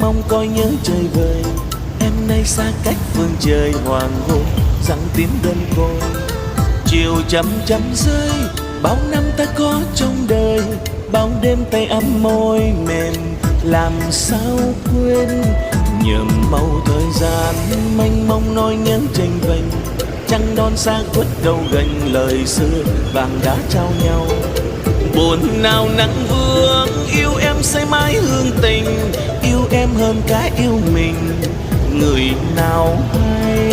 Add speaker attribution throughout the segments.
Speaker 1: mong coi nhớ trời vời. Em nay xa cách phương trời hoàng hôn, răng tím đơn côi. Chiều chậm chậm rơi, bao năm ta có trong đời, bao đêm tay ấm môi mềm, làm sao quên. Nhờ màu thời gian mênh mông nỗi nhớ chênh vênh, trăng non xa khuất đâu gành lời xưa vàng đã trao nhau. Buồn nào nắng vương, yêu em say mãi hương tình, yêu em hơn cả yêu mình, người nào hay.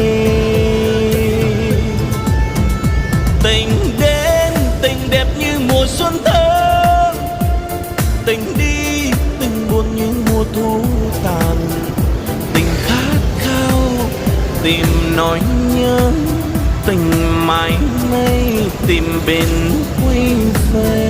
Speaker 1: Tình đến, tình đẹp như mùa xuân thơm, tình đi, tình buồn như mùa thu tàn. Tình khát khao, tìm nỗi nhớ, tình mãi mây tìm bên quay về.